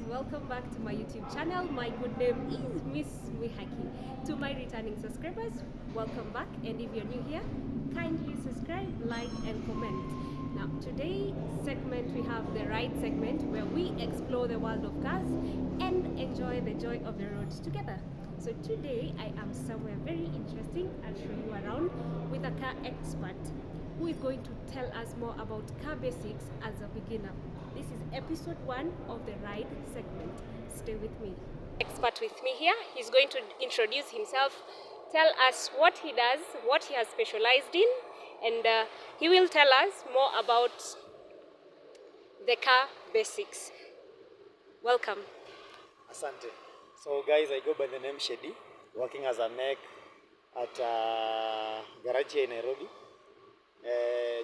welcome back to my YouTube channel. My good name is Miss.MWIHAKI. To my returning subscribers, welcome back, and if you're new here, kindly subscribe, like and comment. Now today segment we have the ride segment where we explore the world of cars and enjoy the joy of the road together. So today I am somewhere very interesting. I'll show you around with a car expert who is going to tell us more about car basics as a beginner. This is episode 1 of the ride segment. Stay with me. Expert with me here. He's going to introduce himself, tell us what he does, what he has specialized in, and he will tell us more about the car basics. Welcome. Asante. So guys, I go by the name Shaddy, working as a mech at garage here in Nairobi.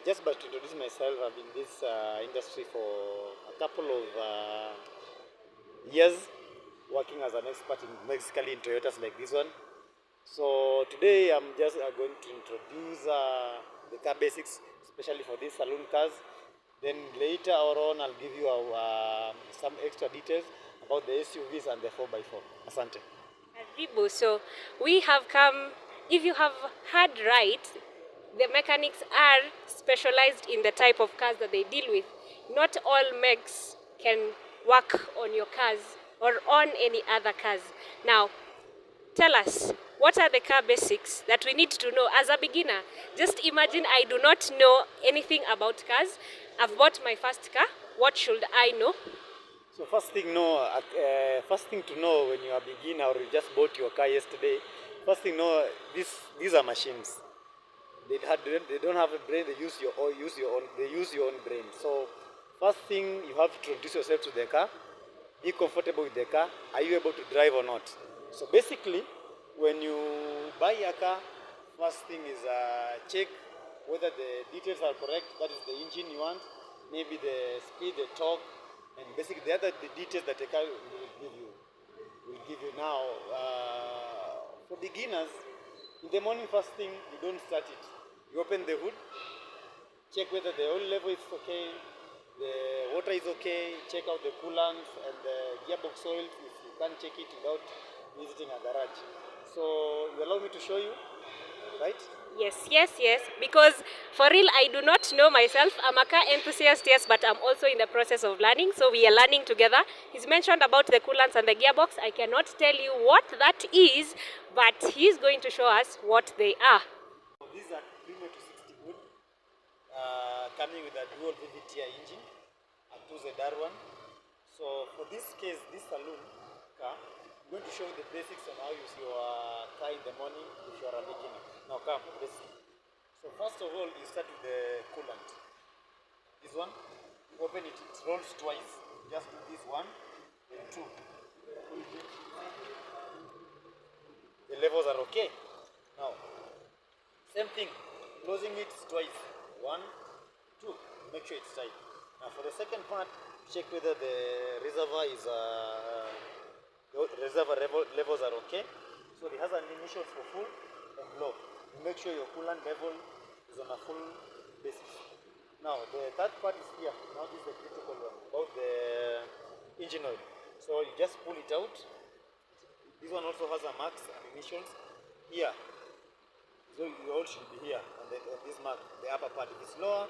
Just but to introduce myself, I've been in this industry for a couple of years, working as an expert basically in Toyotas like this one. So today I'm just going to introduce the car basics, especially for these saloon cars. Then later on I'll give you some extra details about the SUVs and the 4x4. Asante. Karibu. So we have come, if you have heard right, the mechanics are specialized in the type of cars that they deal with. Not all mechs can work on your cars or on any other cars. Now, tell us, what are the car basics that we need to know as a beginner? Just imagine I do not know anything about cars. I've bought my first car. What should I know? So first thing to know when you are a beginner or you just bought your car yesterday, first thing these are machines. They don't have a brain. They use your own brain. So first thing, you have to introduce yourself to the car. Be comfortable with the car. Are you able to drive or not? So basically, when you buy a car, first thing is check whether the details are correct. That is the engine you want, maybe the speed, the torque, and basically the details that the car will give you. Now, for beginners, in the morning, first thing, you don't start it. You open the hood, check whether the oil level is okay, the water is okay, check out the coolant and the gearbox oil if you can't check it without visiting a garage. So you allow me to show you, right? Yes. Because for real, I do not know myself. I'm a car enthusiast, yes, but I'm also in the process of learning. So we are learning together. He's mentioned about the coolants and the gearbox. I cannot tell you what that is, but he's going to show us what they are. These are premium to 60 wood, coming with a dual VVTi engine, a 2ZR1. So for this case, this saloon car, I'm going to show you the basics on how you use your car in the morning if you are a beginner. Now come, let's see. So first of all, you start with the coolant. This one, you open it, it rolls twice. Just do this 1 and 2. The levels are okay. Now, same thing, closing it twice. 1, 2. Make sure it's tight. Now for the second part, check whether the reservoir levels are okay. So it has an initials for full and low. You make sure your coolant level is on a full basis. Now the third part is here. Now this is the critical one about the engine oil. So you just pull it out. This one also has a marks and initials here. So your oil should be here on this mark, the upper part. If it's lower,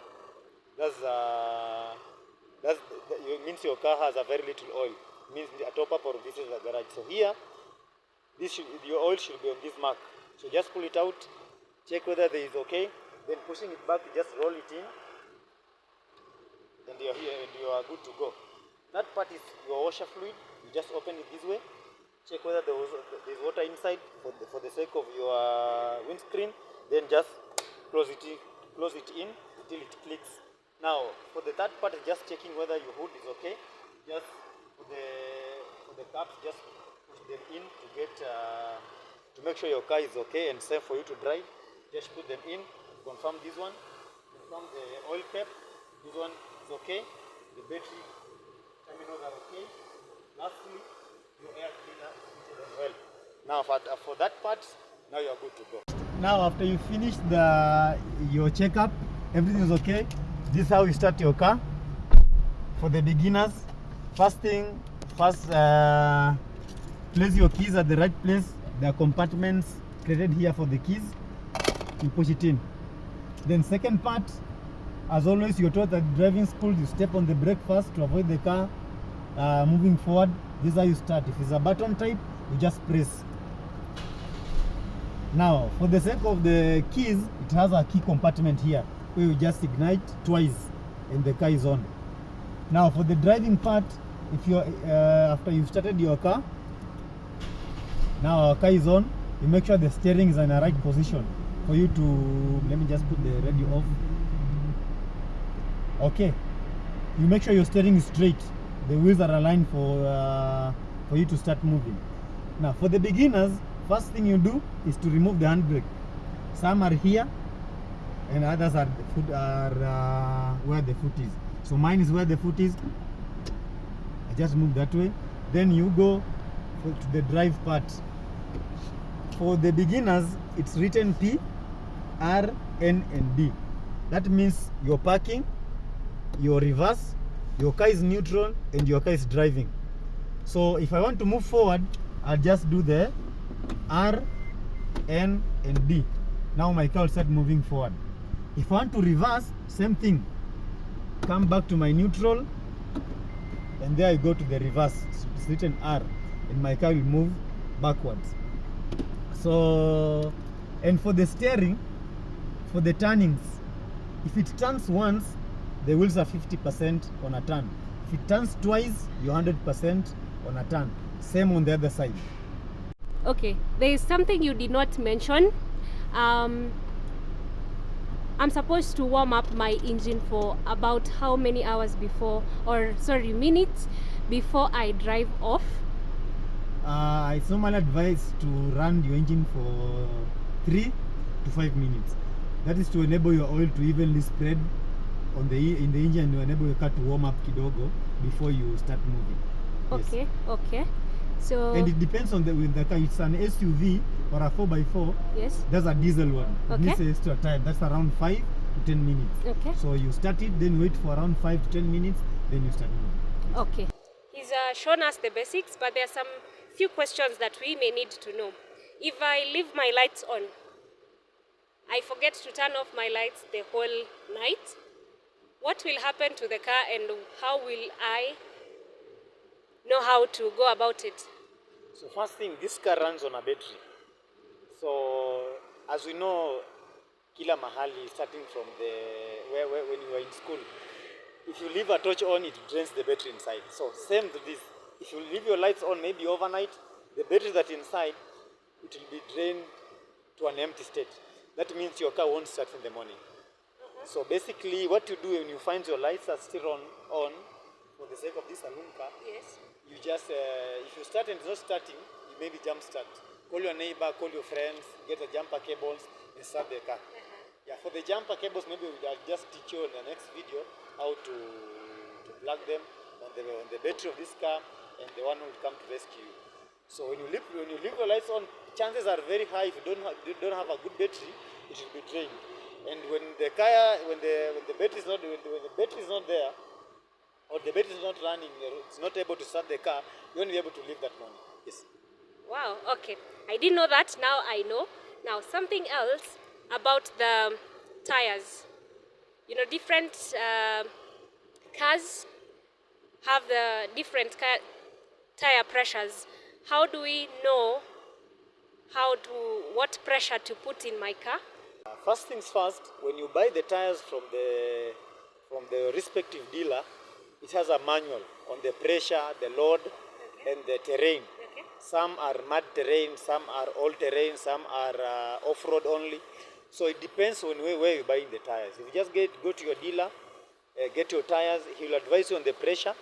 it means your car has a very little oil. It means a top up or this is the garage. So here, your oil should be on this mark. So just pull it out, check whether there is okay. Then pushing it back, you just roll it in, and you're here and you are good to go. That part is your washer fluid. You just open it this way. Check whether there is water inside for the sake of your windscreen. Then just close it in until it clicks. Now for the third part, just checking whether your hood is okay. Just for the caps, just push them in to get to make sure your car is okay and safe for you to drive. Just put them in. Confirm this one. Confirm the oil cap. This one is okay. The battery terminals are okay. Lastly, your air cleaner is fitted as well. Now for that part, now you are good to go. Now after you finish your checkup, everything is okay. This is how you start your car. For the beginners, first thing, first place your keys at the right place. There are compartments created here for the keys. You push it in. Then second part, as always, you're taught at driving school, you step on the brake first to avoid the car moving forward. This is how you start. If it's a button type, you just press. Now, for the sake of the keys, it has a key compartment here where you just ignite twice and the car is on. Now, for the driving part, if you're after you've started your car, now our car is on, you make sure the steering is in the right position for you to, let me just put the radio off. Okay, you make sure your steering is straight, the wheels are aligned for you to start moving. Now, for the beginners, first thing you do is to remove the handbrake. Some are here and others are where the foot is. So mine is where the foot is. I just move that way. Then you go to the drive part. For the beginners, it's written P, R, N, and D. That means you're parking, you're reverse, your car is neutral, and your car is driving. So if I want to move forward, I'll just do the R, N, and D. Now my car will start moving forward. If I want to reverse, same thing. Come back to my neutral, and there I go to the reverse. It's written R, and my car will move backwards. So, and for the steering, for the turnings, if it turns once, the wheels are 50% on a turn. If it turns twice, you're 100% on a turn. Same on the other side. Okay, there is something you did not mention. I'm supposed to warm up my engine for about how many hours before, or sorry, minutes before I drive off? It's normally advised to run your engine for 3 to 5 minutes. That is to enable your oil to evenly spread on in the engine, and to enable your car to warm up kidogo before you start moving. Okay, yes. Okay. So, and it depends on with the car. It's an SUV or a 4x4. Yes. That's a diesel one. Okay. It needs extra time. That's around 5 to 10 minutes. Okay. So you start it, then wait for around 5 to 10 minutes, then you start moving. Yes. Okay. He's shown us the basics, but there are some few questions that we may need to know. If I leave my lights on, I forget to turn off my lights the whole night, what will happen to the car, and how will I know how to go about it? So first thing, this car runs on a battery. So as we know, kila mahali, starting from when you were in school, if you leave a torch on, it drains the battery inside. So same to this. If you leave your lights on, maybe overnight, the battery that's inside, it will be drained to an empty state. That means your car won't start in the morning. So basically, what you do when you find your lights are still on for the sake of this saloon car, yes, you just, if you start and it's not starting, you maybe jump start. Call your neighbor, call your friends, get the jumper cables, and start the car. Yeah, for the jumper cables, maybe I'll just teach you in the next video how to plug them on the battery of this car, and the one will come to rescue you. So when you leave your lights on, chances are very high. If you don't have a good battery, it will be drained. And when the battery is not there, or the battery is not running, it's not able to start the car, you won't be able to leave that morning. Yes. Wow. Okay. I didn't know that. Now I know. Now something else about the tires. You know, different cars have the different tire pressures. How do we know what pressure to put in my car? First things first, when you buy the tires from the respective dealer, it has a manual on the pressure, the load, and the terrain. Okay. Some are mud terrain, some are all terrain, some are off-road only. So it depends on where you're buying the tires. If you just go to your dealer, get your tires, he will advise you on the pressure,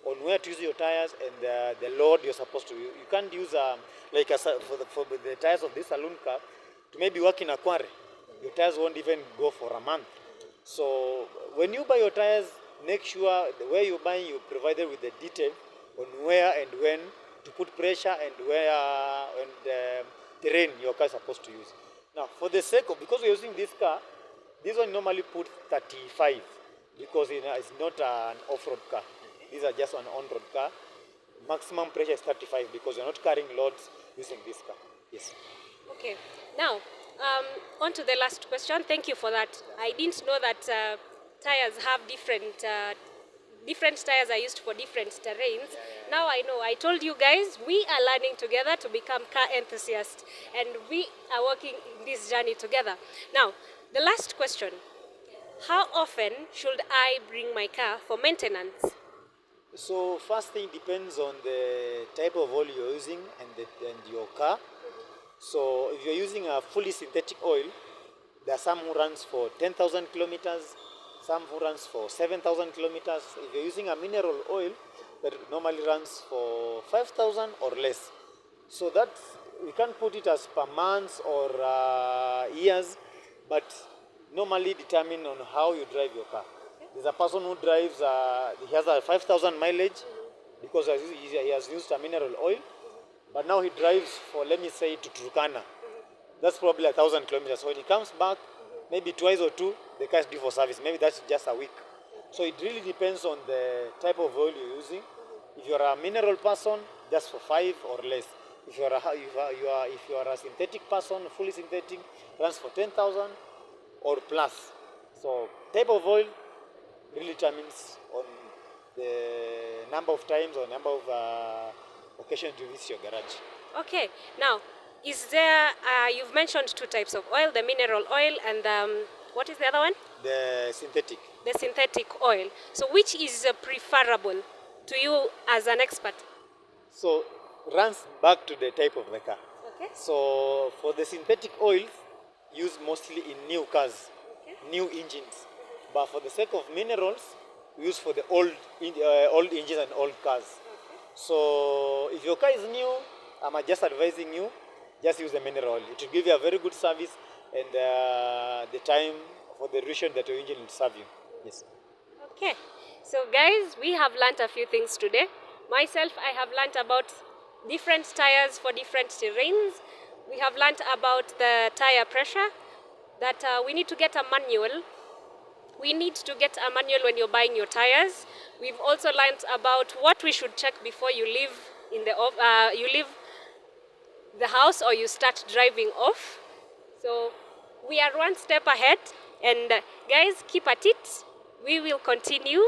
on where to use your tires, and the load you're supposed to use. You can't use for the tires of this saloon car to maybe work in a quarry. Your tires won't even go for a month. So when you buy your tires, make sure where you're buying, you're provided with the detail on where and when to put pressure, and where and terrain your car is supposed to use. Now, for the sake of, because we're using this car, this one normally put 35 because it's not an off-road car. These are just an on-road car. maximum pressure is 35 because you're not carrying loads using this car. Yes. Okay. Now, on to the last question. Thank you for that. I didn't know that tires have different tires are used for different terrains. Now I know. I told you guys we are learning together to become car enthusiasts, and we are working in this journey together. Now, the last question. How often should I bring my car for maintenance? So first thing depends on the type of oil you're using and your car. So if you're using a fully synthetic oil, there are some who runs for 10,000 kilometers, some who runs for 7,000 kilometers. If you're using a mineral oil, that normally runs for 5,000 or less. So that we can't put it as per months or years, but normally determine on how you drive your car. There's a person who drives, he has a 5,000 mileage because he has used a mineral oil, but now he drives for, let me say, to Turkana. That's probably 1,000 kilometers. So when he comes back, maybe twice or two, the car is due for service. Maybe that's just a week. So it really depends on the type of oil you're using. If you're a mineral person, just for 5 or less. If you are a synthetic person, fully synthetic, runs for 10,000 or plus. So type of oil really determines on the number of times or number of occasions you visit your garage. Okay. Now, is there? You've mentioned two types of oil: the mineral oil and what is the other one? The synthetic. The synthetic oil. So, which is preferable to you as an expert? So runs back to the type of the car. Okay. So for the synthetic oils, used mostly in new cars, Okay. new engines. But for the sake of minerals, used for the old engines and old cars. Okay. So if your car is new, I'm just advising you, just use the mineral oil. It will give you a very good service and the time for the duration that your engine will serve you. Yes. Okay. So, guys, we have learnt a few things today. Myself, I have learnt about different tires for different terrains. We have learnt about the tire pressure, that we need to get a manual. We need to get a manual when you're buying your tires. We've also learnt about what we should check before you leave the house or you start driving off. So we are one step ahead, and guys, keep at it. We will continue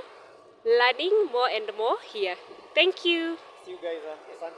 learning more and more here. Thank you. See you guys. Asante.